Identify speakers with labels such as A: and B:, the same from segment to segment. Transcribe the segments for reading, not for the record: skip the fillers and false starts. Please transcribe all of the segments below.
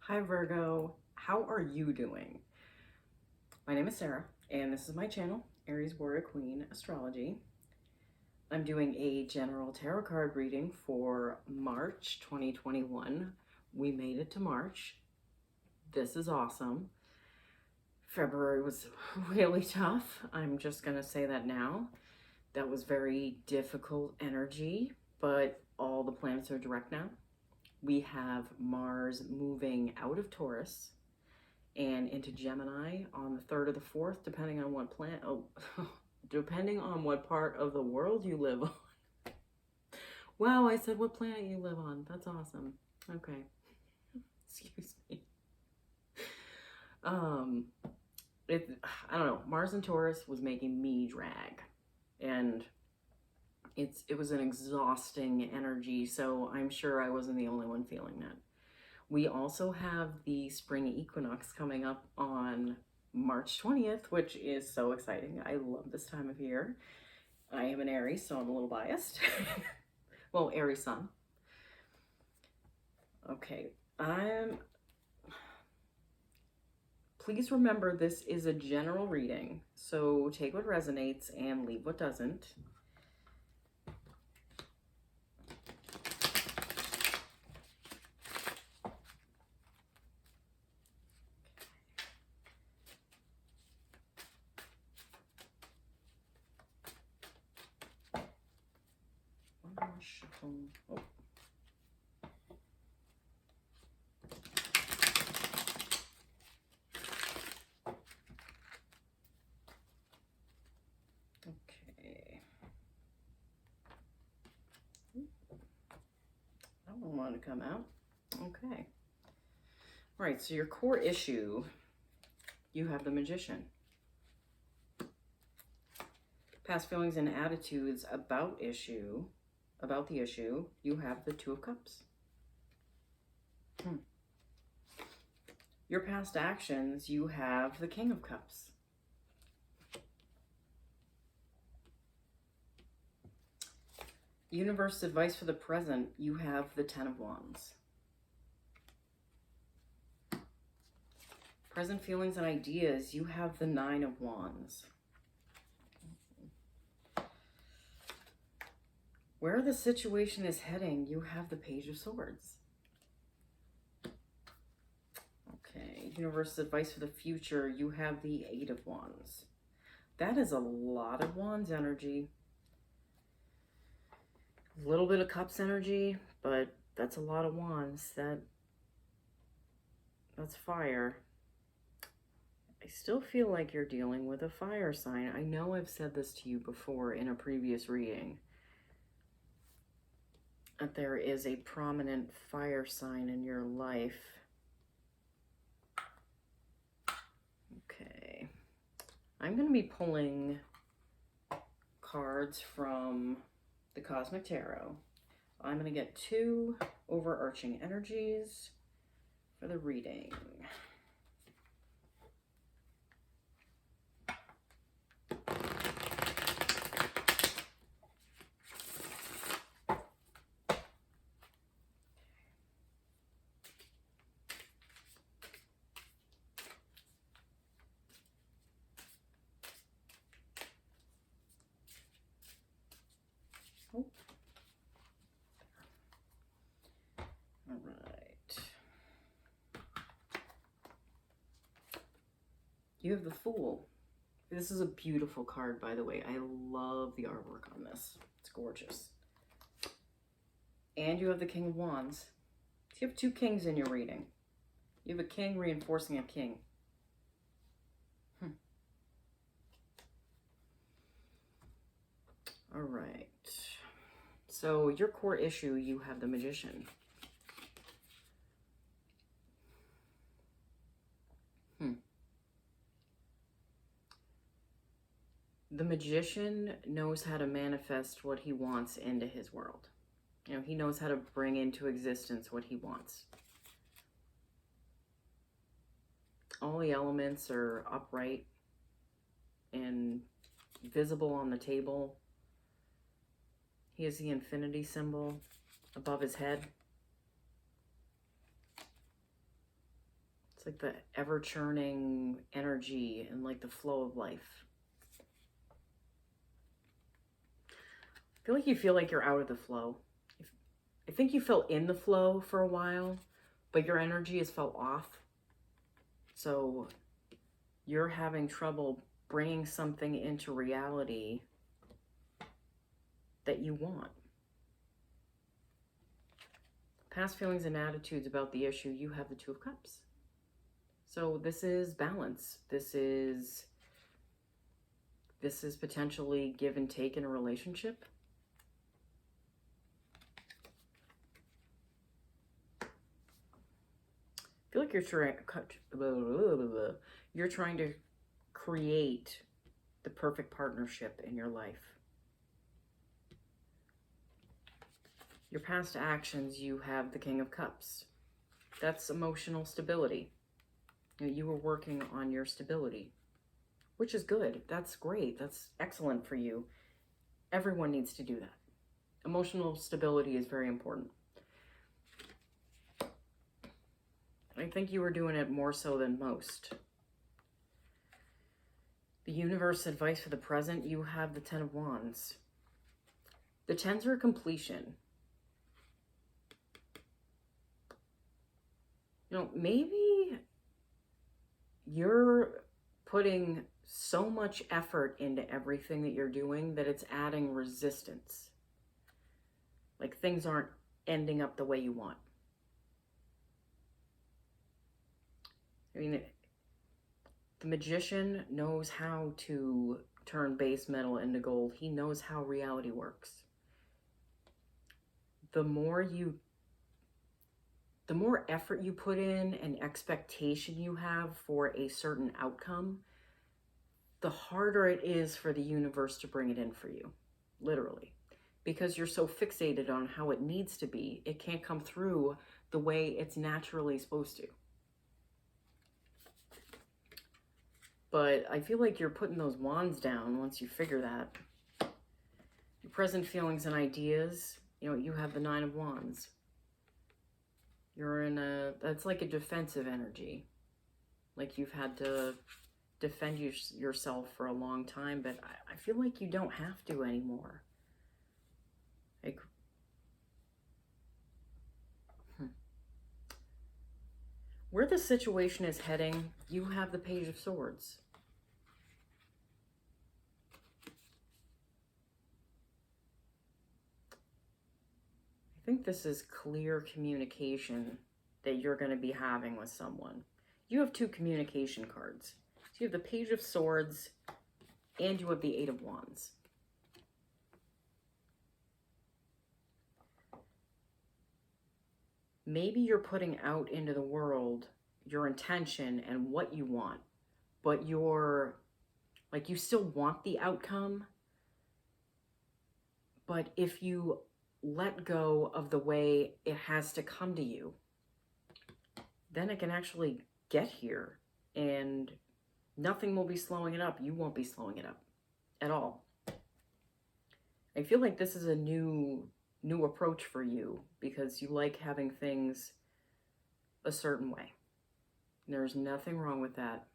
A: Hi Virgo, how are you doing? My name is Sarah, and this is my channel, Aries Warrior Queen Astrology. I'm doing a general tarot card reading for March 2021. We made it to March. This is awesome. February was really tough. I'm just gonna say that now. That was very difficult energy, but all the planets are direct now. We have Mars moving out of Taurus and into Gemini on the 3rd or the 4th, depending on what planet, depending on what part of the world you live on. Wow, I said what planet you live on. That's awesome. Okay. Excuse me. I don't know. Mars and Taurus was making me drag, and it was an exhausting energy, so I'm sure I wasn't the only one feeling that. We also have the spring equinox coming up on March 20th, which is so exciting. I love this time of year. I am an Aries, so I'm a little biased. Well, Aries sun. Okay, please remember this is a general reading, so take what resonates and leave what doesn't. Oh. Okay. That one wanted to come out. Okay. All right, so your core issue, you have the Magician. Past feelings and attitudes about the issue, you have the Two of Cups. Your past actions, you have the King of Cups. Universe advice for the present, you have the Ten of Wands. Present feelings and ideas, you have the Nine of Wands. Where the situation is heading, you have the Page of Swords. Okay, universe advice for the future, you have the Eight of Wands. That is a lot of Wands energy. A little bit of Cups energy, but that's a lot of Wands. That's fire. I still feel like you're dealing with a fire sign. I know I've said this to you before in a previous reading, that there is a prominent fire sign in your life. Okay. I'm going to be pulling cards from the Cosmic Tarot. I'm going to get 2 overarching energies for the reading. All right. You have the Fool. This is a beautiful card, by the way. I love the artwork on this. It's gorgeous. And you have the King of Wands. So you have 2 kings in your reading. You have a king reinforcing a king. All right. So your core issue, you have the Magician. The Magician knows how to manifest what he wants into his world. You know, he knows how to bring into existence what he wants. All the elements are upright and visible on the table. He has the infinity symbol above his head. like the ever-churning energy and like the flow of life. I feel like you're out of the flow. I think you felt in the flow for a while, but your energy has felt off. So you're having trouble bringing something into reality that you want. Past feelings and attitudes about the issue, you have the Two of Cups. So this is balance. This is potentially give and take in a relationship. I feel like you're trying to create the perfect partnership in your life. Your past actions, you have the King of Cups. That's emotional stability. You were working on your stability, which is good. That's great. That's excellent for you. Everyone needs to do that. Emotional stability is very important. I think you were doing it more so than most. The universe advice for the present, you have the Ten of Wands. The Tens are completion. You know, maybe you're putting so much effort into everything that you're doing that it's adding resistance. Like things aren't ending up the way you want. I mean, the magician knows how to turn base metal into gold. He knows how reality works. The more effort you put in and expectation you have for a certain outcome, the harder it is for the universe to bring it in for you, literally. Because you're so fixated on how it needs to be, it can't come through the way it's naturally supposed to. But I feel like you're putting those wands down once you figure that. Your present feelings and ideas, you know, you have the Nine of Wands. You're in that's like a defensive energy. Like you've had to defend yourself for a long time, but I feel like you don't have to anymore. Like, where the situation is heading, you have the Page of Swords. I think this is clear communication that you're going to be having with someone. You have two communication cards. So you have the Page of Swords and you have the Eight of Wands. Maybe you're putting out into the world your intention and what you want, but you're like, you still want the outcome, but if you let go of the way it has to come to you, then it can actually get here and nothing will be slowing it up. You won't be slowing it up at all. I feel like this is a new approach for you because you like having things a certain way. There's nothing wrong with that.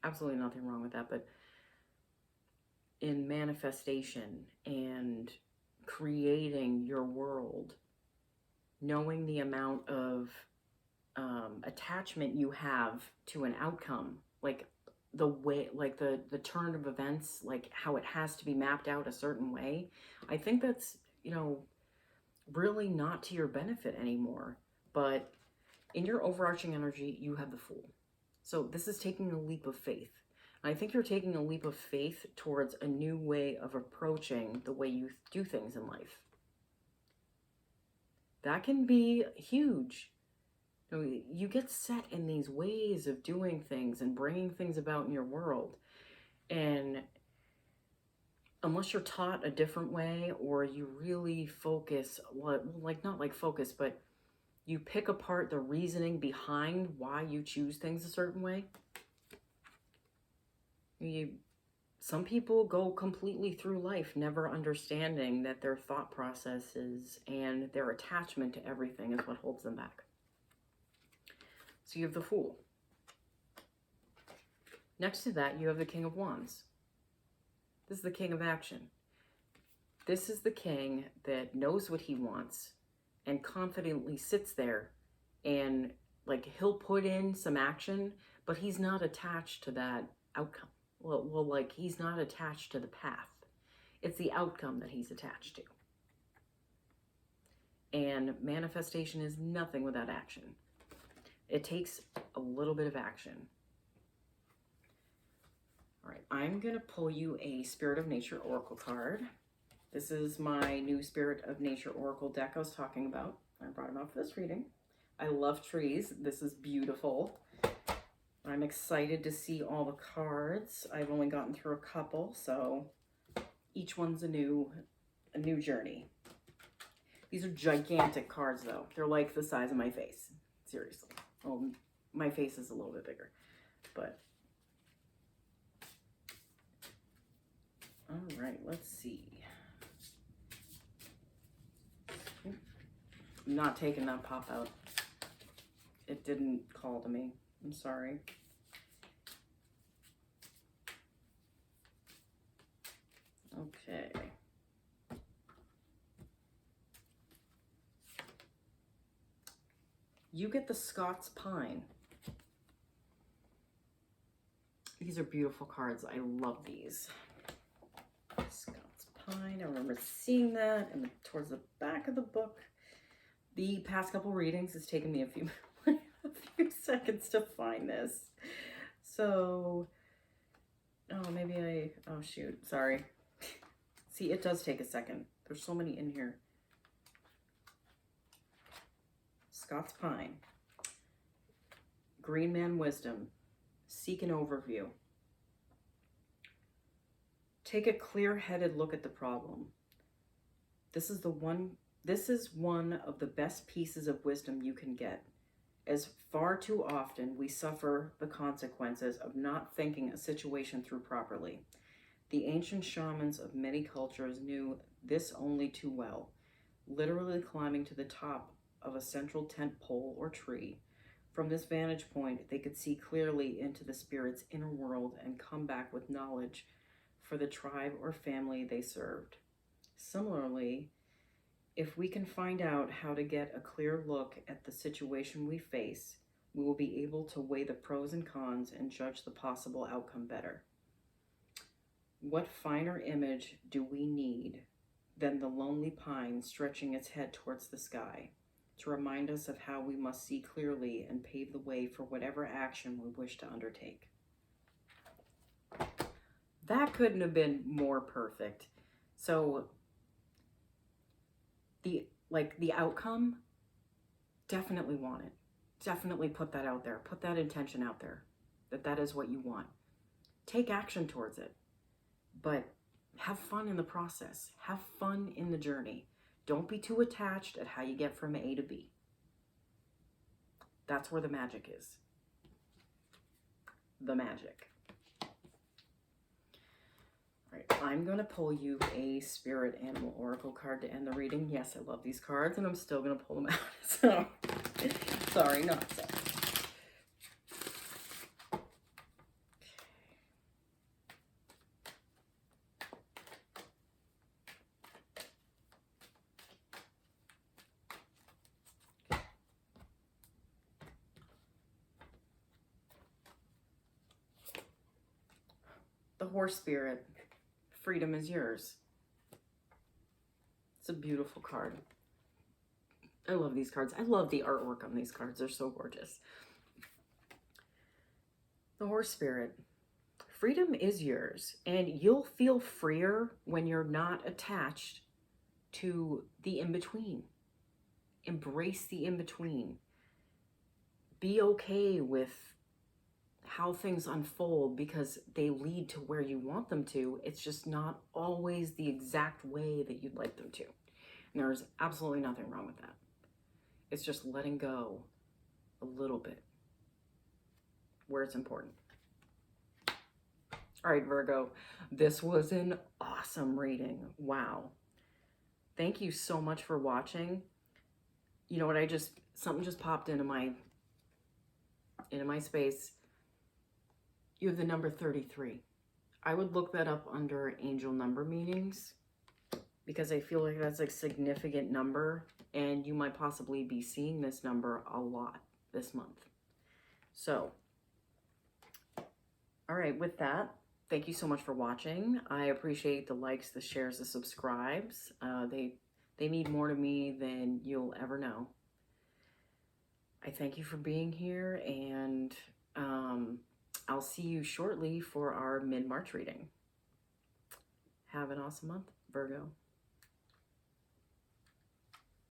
A: Absolutely nothing wrong with that. But in manifestation and creating your world, knowing the amount of attachment you have to an outcome, like the way, like the turn of events, like how it has to be mapped out a certain way, I think that's, you know, really not to your benefit anymore. But in your overarching energy, you have the Fool. So this is taking a leap of faith. I think you're taking a leap of faith towards a new way of approaching the way you do things in life. That can be huge. You get set in these ways of doing things and bringing things about in your world. And unless you're taught a different way, or you really focus, not like focus, but you pick apart the reasoning behind why you choose things a certain way. Some people go completely through life never understanding that their thought processes and their attachment to everything is what holds them back. So you have the Fool. Next to that, you have the King of Wands. This is the king of action. This is the king that knows what he wants and confidently sits there and like he'll put in some action, but he's not attached to that outcome. Well, like he's not attached to the path. It's the outcome that he's attached to. And manifestation is nothing without action. It takes a little bit of action. All right, I'm going to pull you a Spirit of Nature Oracle card. This is my new Spirit of Nature Oracle deck I was talking about. I brought them out for this reading. I love trees. This is beautiful. I'm excited to see all the cards. I've only gotten through a couple, so each one's a new journey. These are gigantic cards, though. They're like the size of my face. Seriously. Well, my face is a little bit bigger, but... All right, let's see. I'm not taking that pop out. It didn't call to me. I'm sorry. Okay. You get the Scots Pine. These are beautiful cards. I love these. Scots Pine. I remember seeing that and towards the back of the book. The past couple readings, it's taken me a few seconds to find this. So, oh shoot, sorry. See, it does take a second. There's so many in here. Scots Pine. Green Man Wisdom. Seek an overview. Take a clear-headed look at the problem. This is one of the best pieces of wisdom you can get, as far too often we suffer the consequences of not thinking a situation through properly. The ancient shamans of many cultures knew this only too well, literally climbing to the top of a central tent pole or tree. From this vantage point, they could see clearly into the spirit's inner world and come back with knowledge for the tribe or family they served. Similarly, if we can find out how to get a clear look at the situation we face, we will be able to weigh the pros and cons and judge the possible outcome better. What finer image do we need than the lonely pine stretching its head towards the sky to remind us of how we must see clearly and pave the way for whatever action we wish to undertake? That couldn't have been more perfect. So the outcome, definitely want it. Definitely put that out there. Put that intention out there, that is what you want. Take action towards it, but have fun in the process. Have fun in the journey. Don't be too attached at how you get from A to B. That's where the magic is. The magic. All right, I'm going to pull you a Spirit Animal Oracle card to end the reading. Yes, I love these cards, and I'm still going to pull them out. So, sorry, not sorry. The Horse Spirit. Freedom is yours. It's a beautiful card. I love these cards. I love the artwork on these cards. They're so gorgeous. The Horse Spirit. Freedom is yours, and you'll feel freer when you're not attached to the in-between. Embrace the in-between. Be okay with how things unfold because they lead to where you want them to. It's just not always the exact way that you'd like them to. And there's absolutely nothing wrong with that. It's just letting go a little bit where it's important. All right, Virgo, this was an awesome reading. Wow. Thank you so much for watching. You know what, something just popped into my space. you have the number 33. I would look that up under angel number meanings because I feel like that's a significant number and you might possibly be seeing this number a lot this month. So, all right, with that, thank you so much for watching. I appreciate the likes, the shares, the subscribes. They mean more to me than you'll ever know. I thank you for being here, and I'll see you shortly for our mid-March reading. Have an awesome month, Virgo.